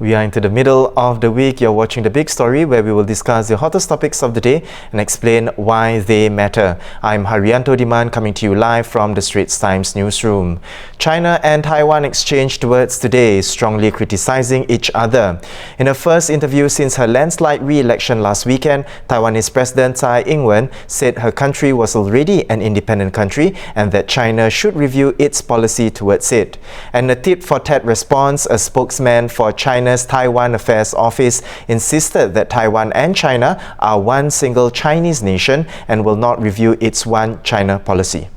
We are into the middle of the week. You're watching The Big Story, where we will discuss the hottest topics of the day and explain why they matter. I'm Haryanto Diman, coming to you live from the Straits Times newsroom. China and Taiwan exchanged words today, strongly criticizing each other. In her first interview since her landslide re-election last weekend, Taiwanese President Tsai Ing-wen said her country was already an independent country and that China should review its policy towards it. And a tit-for-tat response, a spokesman for China's Taiwan Affairs Office insisted that Taiwan and China are one single Chinese nation and will not review its one China policy.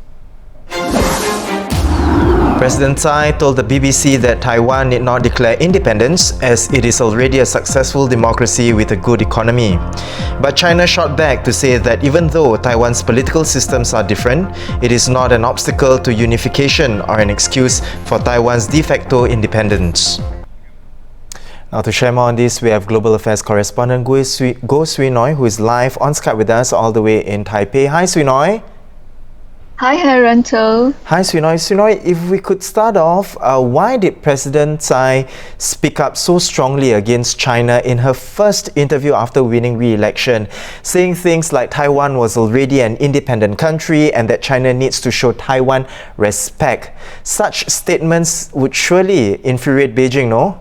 President Tsai told the BBC that Taiwan need not declare independence as it is already a successful democracy with a good economy. But China shot back to say that even though Taiwan's political systems are different, it is not an obstacle to unification or an excuse for Taiwan's de facto independence. Now to share more on this, we have Global Affairs correspondent Goh Sui Noi, who is live on Skype with us all the way in Taipei. Hi Sui Noi. Hi Haryanto. Hi Sui Noi. Sui Noi, if we could start off, why did President Tsai speak up so strongly against China in her first interview after winning re-election, saying things like Taiwan was already an independent country and that China needs to show Taiwan respect? Such statements would surely infuriate Beijing, no?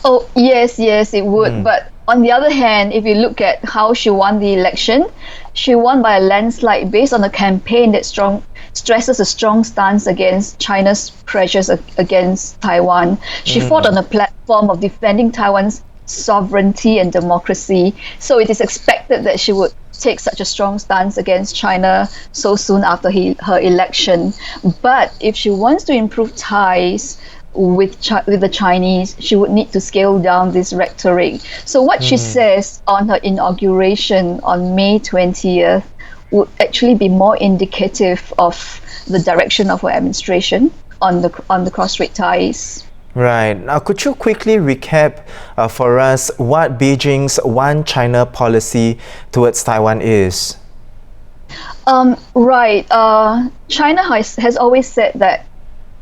Oh, yes, it would. But on the other hand, if you look at how she won the election, she won by a landslide based on a campaign that stresses a strong stance against China's pressures against Taiwan. She fought on a platform of defending Taiwan's sovereignty and democracy. So it is expected that she would take such a strong stance against China so soon after her election. But if she wants to improve ties with the Chinese, she would need to scale down this rhetoric. So what she says on her inauguration on May 20th would actually be more indicative of the direction of her administration on the cross-strait ties. Right. Now, could you quickly recap for us what Beijing's One China policy towards Taiwan is? Right. China has always said that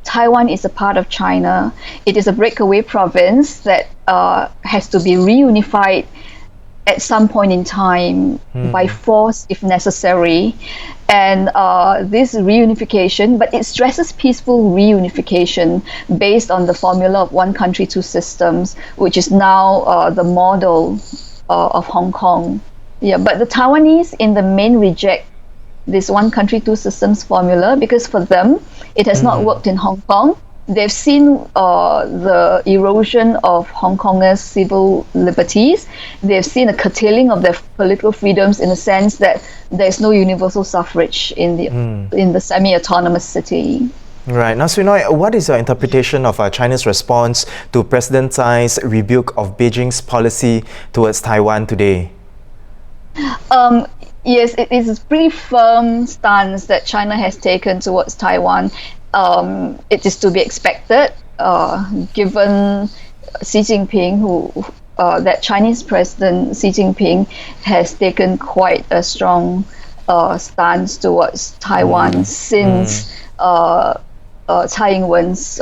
Taiwan is a part of China. It is a breakaway province that has to be reunified at some point in time by force if necessary. And this reunification, but it stresses peaceful reunification based on the formula of one country, two systems, which is now the model of Hong Kong. Yeah, but the Taiwanese in the main reject this one country, two systems formula because for them, it has not worked in Hong Kong. They've seen the erosion of Hong Kongers' civil liberties. They've seen a curtailing of their political freedoms in the sense that there's no universal suffrage in the semi-autonomous city. Right. Now, Sui Noi, what is your interpretation of China's response to President Tsai's rebuke of Beijing's policy towards Taiwan today? Yes, it is a pretty firm stance that China has taken towards Taiwan. It is to be expected, given Xi Jinping, that Chinese President Xi Jinping has taken quite a strong stance towards Taiwan since Tsai Ing-wen's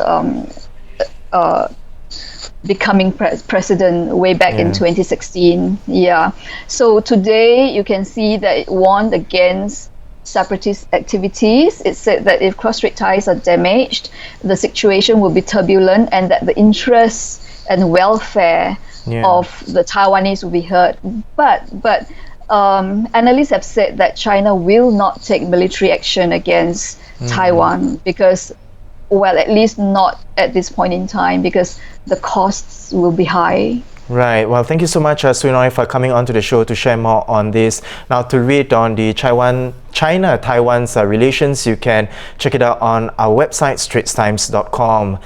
becoming president way back in 2016. Yeah. So today you can see that it warned against separatist activities. It said that if cross-strait ties are damaged, the situation will be turbulent and that the interests and welfare of the Taiwanese will be hurt. But analysts have said that China will not take military action against Taiwan because, well, at least not at this point in time because the costs will be high. Right. Well, thank you so much, Sui Noi, for coming on to the show to share more on this. Now, to read on the China-Taiwan's relations, you can check it out on our website, straitstimes.com.